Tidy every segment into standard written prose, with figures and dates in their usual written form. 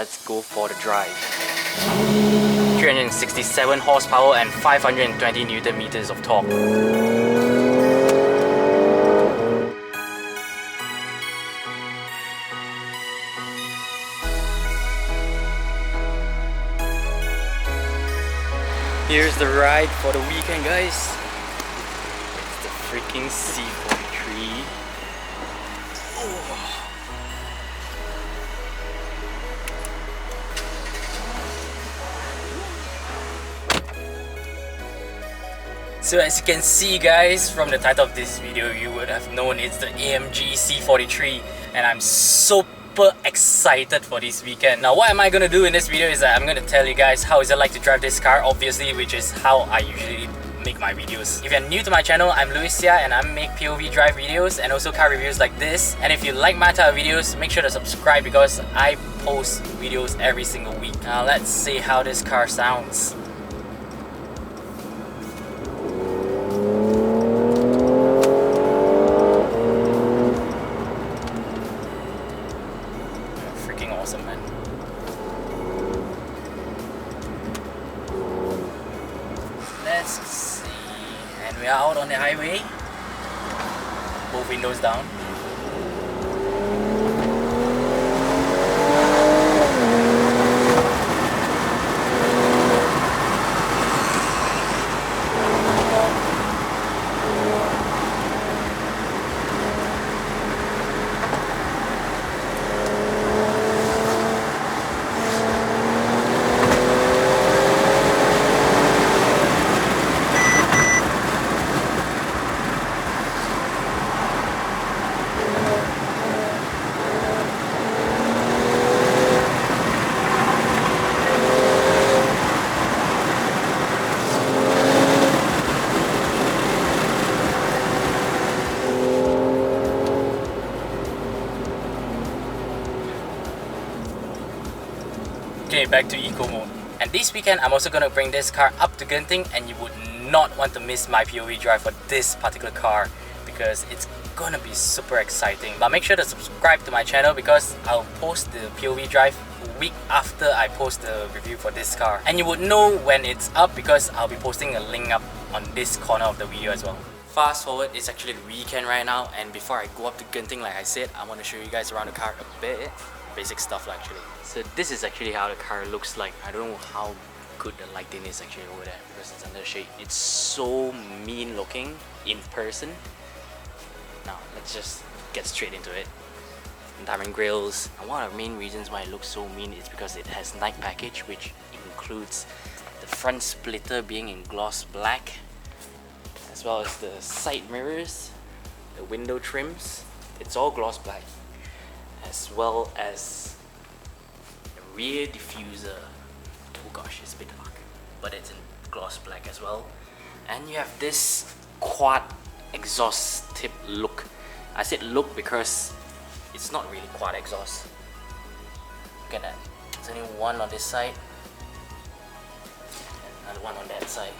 Let's go for the drive. 367 horsepower and 520 Newton meters of torque. Here's the ride for the weekend, guys. It's the freaking C43. Oh. So as you can see, guys, from the title of this video, you would have known it's the AMG C43, and I'm super excited for this weekend. Now, what am I gonna do in this video is that I'm gonna tell you guys how is it like to drive this car, obviously, which is how I usually make my videos. If you're new to my channel, I'm Louisia and I make POV drive videos and also car reviews like this. And if you like my type of videos, make sure to subscribe because I post videos every single week. Now let's see how this car sounds. Freaking awesome, man. Let's see, and we are out on the highway, both windows down. Okay, back to eco mode. And this weekend, I'm also gonna bring this car up to Genting, and you would not want to miss my POV drive for this particular car because it's gonna be super exciting. But make sure to subscribe to my channel because I'll post the POV drive a week after I post the review for this car. And you would know when it's up because I'll be posting a link up on this corner of the video as well. Fast forward, it's actually the weekend right now, and before I go up to Genting, like I said, I want to show you guys around the car a bit. Basic stuff actually. So this is actually how the car looks like. I don't know how good the lighting is actually over there because it's under the shade. It's so mean looking in person. Now let's just get straight into it. Diamond grills, and one of the main reasons why it looks so mean is because it has night package, which includes the front splitter being in gloss black, as well as the side mirrors, the window trims, it's all gloss black, as well as the rear diffuser. Oh gosh, it's a bit dark, but it's in gloss black as well. And you have this quad exhaust tip look. I said look because it's not really quad exhaust. Look at that. There's only one on this side and another one on that side,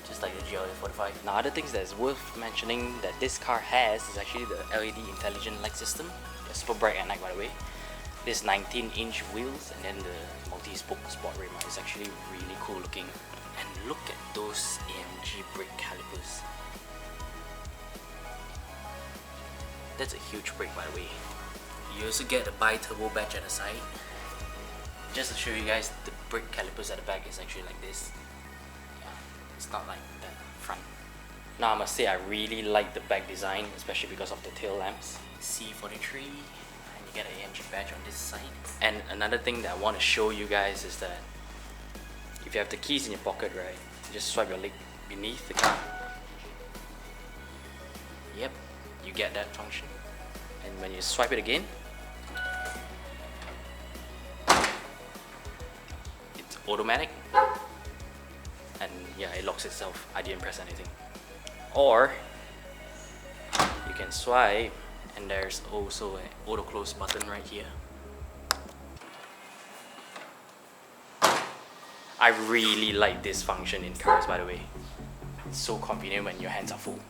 just like the GL45. Now, other things that's worth mentioning that this car has is actually the LED intelligent light system. They're super bright at night, by the way. This 19-inch wheels and then the multi-spoke sport rim is actually really cool looking. And look at those AMG brake calipers. That's a huge brake, by the way. You also get a bi-turbo badge at the side. Just to show you guys, the brake calipers at the back is actually like this. Yeah, it's not like that front. Now I must say I really like the back design, especially because of the tail lamps. C43, and you get an AMG badge on this side. And another thing that I want to show you guys is that if you have the keys in your pocket, right, you just swipe your leg beneath the car. Yep, you get that function. And when you swipe it again, it's automatic, and yeah, it locks itself. I didn't press anything. Or you can swipe, and there's also an auto close button right here. I really like this function in cars, by the way. It's so convenient when your hands are full.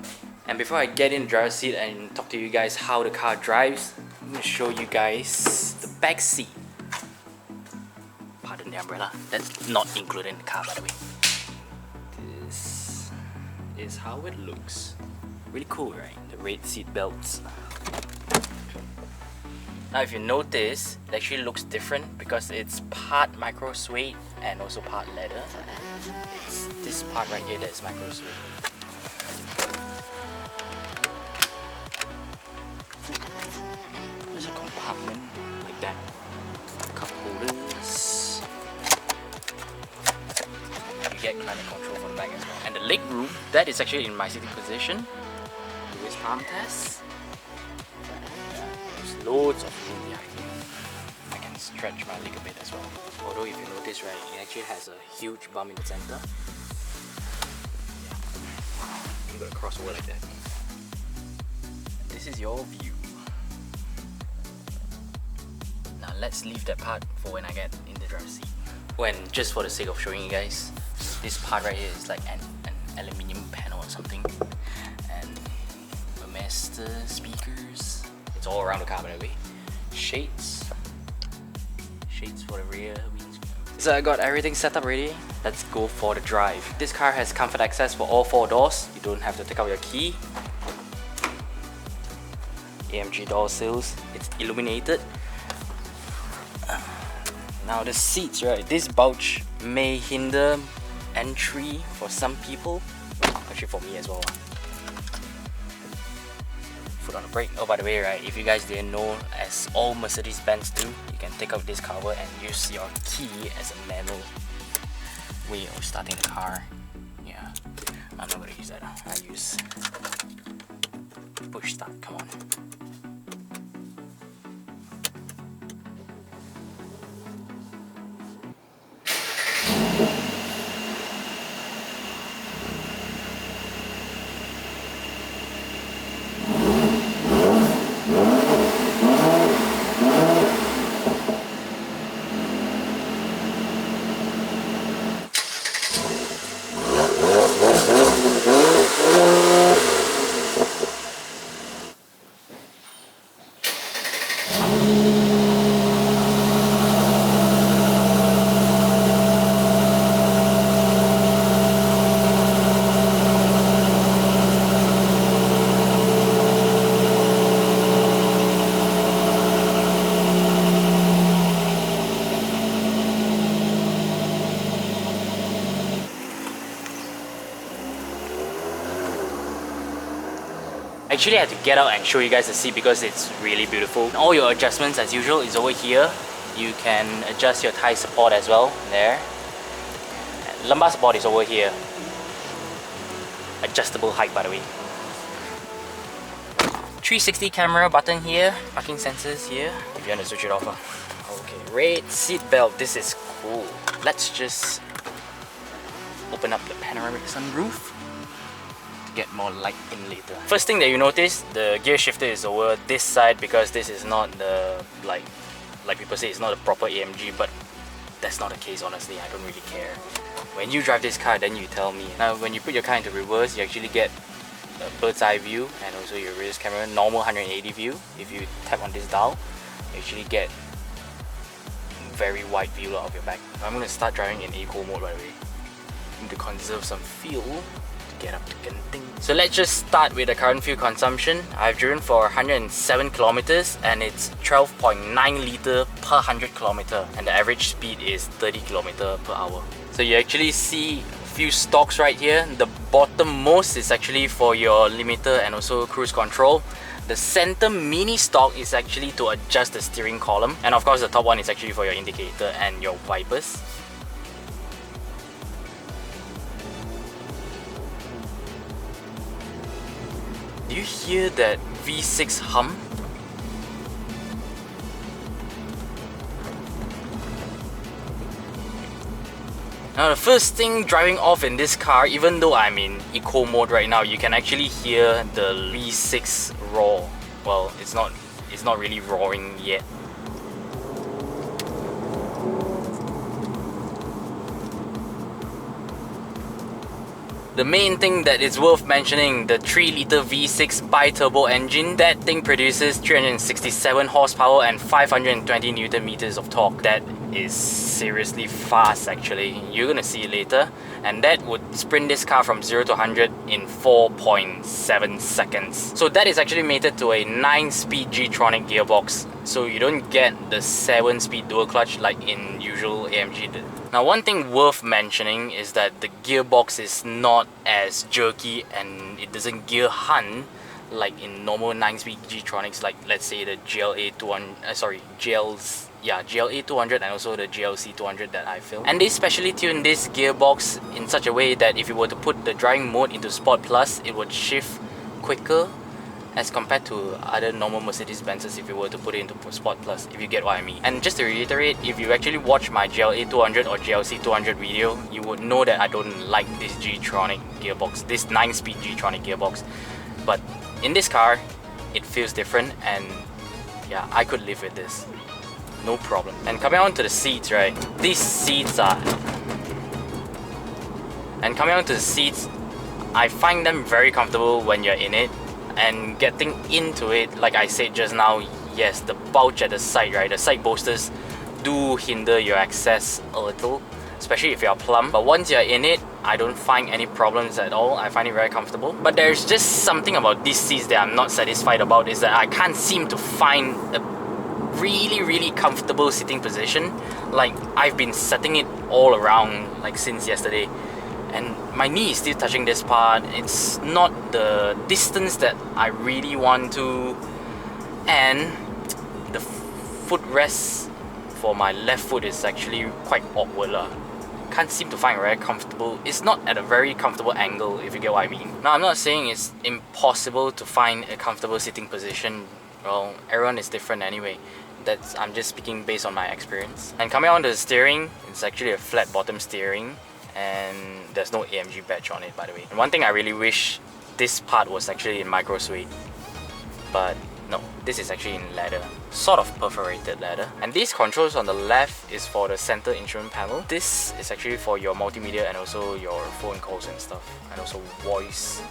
And before I get in the driver's seat and talk to you guys how the car drives, I'm going to show you guys the back seat. pardon the umbrella. That's not included in the car, by the way. This is how it looks. Really cool, right? The red seat belts. Now if you notice, it actually looks different because it's part micro suede and also part leather. It's this part right here that is micro suede. There's a compartment like that. Cup holders. You get climate control for the back as well. And the leg room, that is actually in my sitting position. Do his palm test. There's loads of room behind me. I can stretch my leg a bit as well. Although if you notice, right, it actually has a huge bump in the center. Yeah. I'm gonna cross over like that. This is your view. Now let's leave that part for when I get in the driver's seat. When, just for the sake of showing you guys, this part right here is like an aluminium panel or something. And the master speakers. It's all around the car, by the way. Shades for the rear windscreen. So I got everything set up ready. Let's go for the drive. This car has comfort access for all 4 doors. You don't have to take out your key. AMG door sills. It's illuminated. Now the seats, right? This bulge may hinder entry for some people. Actually for me as well. Foot on the brake. Oh, by the way, right, if you guys didn't know, as all Mercedes-Benz do, you can take out this cover and use your key as a manual way of starting the car. Yeah, I'm not gonna use that. I use push start. Come on. Actually, I had to get out and show you guys the seat because it's really beautiful. All your adjustments as usual is over here. You can adjust your thigh support as well, there. Lumbar support is over here. Adjustable height, by the way. 360 camera button here. Parking sensors here. If you want to switch it off. Okay, red seat belt. This is cool. Let's just open up the panoramic sunroof. Get more light in later. First thing that you notice, the gear shifter is over this side because this is not the like people say it's not a proper AMG, but that's not the case. Honestly, I don't really care. When you drive this car, then you tell me. Now when you put your car into reverse, you actually get a bird's eye view and also your rear camera normal 180 view. If you tap on this dial, you actually get very wide view of your back. I'm going to start driving in eco mode, by the way, to conserve some fuel. Get up to Genting. So let's just start with the current fuel consumption. I've driven for 107 kilometers and it's 12.9 litre per 100 kilometer, and the average speed is 30 kilometer per hour. So you actually see a few stocks right here. The bottommost is actually for your limiter and also cruise control. The center mini stock is actually to adjust the steering column, and of course the top one is actually for your indicator and your wipers. Do you hear that V6 hum? Now the first thing driving off in this car, even though I'm in eco mode right now, you can actually hear the V6 roar. Well, it's not really roaring yet. The main thing that is worth mentioning, the 3-litre V6 bi-turbo engine, that thing produces 367 horsepower and 520 Nm of torque. That is seriously fast actually. You're gonna see it later. And that would sprint this car from 0 to 100 in 4.7 seconds. So that is actually mated to a 9-speed G-tronic gearbox. So you don't get the 7-speed dual clutch like in usual AMG did. Now one thing worth mentioning is that the gearbox is not as jerky and it doesn't gear hunt like in normal 9-speed G-tronics, like let's say the GLA 200, GLA 200 and also the GLC 200 that I filmed. And they specially tuned this gearbox in such a way that if you were to put the driving mode into Sport Plus, it would shift quicker as compared to other normal Mercedes-Benzes if you were to put it into Sport Plus, if you get what I mean. And just to reiterate, if you actually watch my GLA 200 or GLC 200 video, you would know that I don't like this G-tronic gearbox, this 9-speed G-tronic gearbox. But in this car, it feels different, and yeah, I could live with this. No problem. And coming on to the seats, right? These seats are... And coming on to the seats, I find them very comfortable when you're in it. And getting into it, like I said just now, yes, the bulge at the side, right? The side bolsters do hinder your access a little, especially if you're plump. But once you're in it, I don't find any problems at all. I find it very comfortable. But there's just something about these seats that I'm not satisfied about, is that I can't seem to find a really comfortable sitting position. Like, I've been setting it all around like since yesterday, and my knee is still touching this part. It's not the distance that I really want to, and the footrest for my left foot is actually quite awkward lah. Can't seem to find a very comfortable, it's not at a very comfortable angle, if you get what I mean. Now, I'm not saying it's impossible to find a comfortable sitting position. Well, everyone is different anyway. I'm just speaking based on my experience. And coming on to the steering, it's actually a flat bottom steering, and there's no AMG badge on it, by the way. And one thing I really wish, this part was actually in micro suede, but no, this is actually in leather, sort of perforated leather. And these controls on the left is for the center instrument panel. This is actually for your multimedia and also your phone calls and stuff, and also voice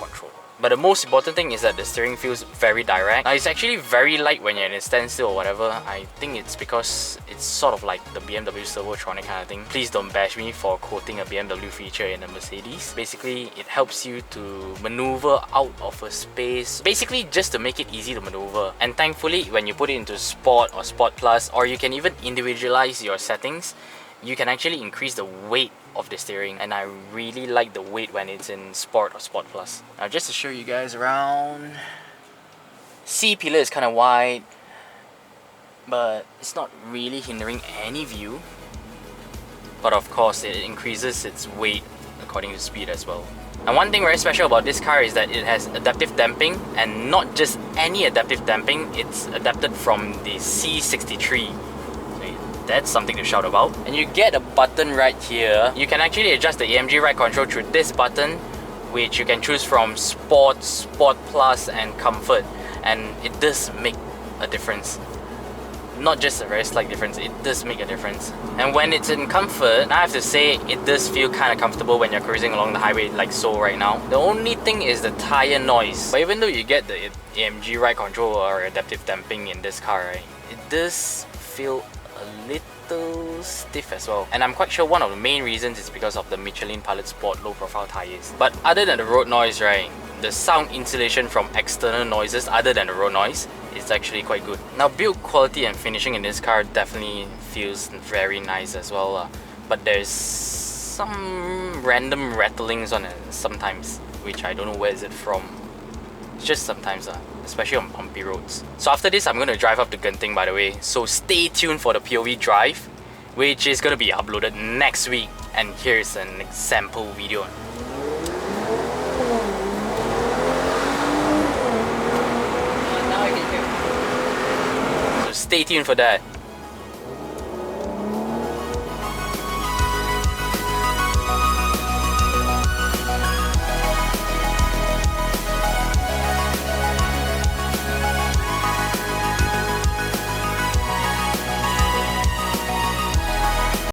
control. But the most important thing is that the steering feels very direct. Now, it's actually very light when you're in a standstill or whatever. I think it's because it's sort of like the BMW Servotronic kind of thing. Please don't bash me for quoting a BMW feature in a Mercedes. Basically, it helps you to maneuver out of a space, basically just to make it easy to maneuver. And thankfully, when you put it into Sport or Sport Plus, or you can even individualize your settings, you can actually increase the weight of the steering, and I really like the weight when it's in Sport or Sport Plus. Now, just to show you guys around, C-pillar is kind of wide, but it's not really hindering any view. But of course, it increases its weight according to speed as well. And one thing very special about this car is that it has adaptive damping, and not just any adaptive damping, it's adapted from the C43. That's something to shout about. And you get a button right here. You can actually adjust the AMG ride control through this button, which you can choose from Sport, Sport Plus and Comfort. And it does make a difference. Not just a very slight difference, it does make a difference. And when it's in Comfort, I have to say, it does feel kind of comfortable when you're cruising along the highway like so right now. The only thing is the tire noise. But even though you get the AMG ride control or adaptive damping in this car, right, it does feel a little stiff as well. And I'm quite sure one of the main reasons is because of the Michelin Pilot Sport low profile tires. But other than the road noise, right, the sound insulation from external noises other than the road noise is actually quite good. Now, build quality and finishing in this car definitely feels very nice as well. But there's some random rattlings on it sometimes, which I don't know where is it from. It's just sometimes, especially on bumpy roads. So after this, I'm going to drive up to Genting, by the way. So stay tuned for the POV drive, which is going to be uploaded next week. And here's an example video. So stay tuned for that.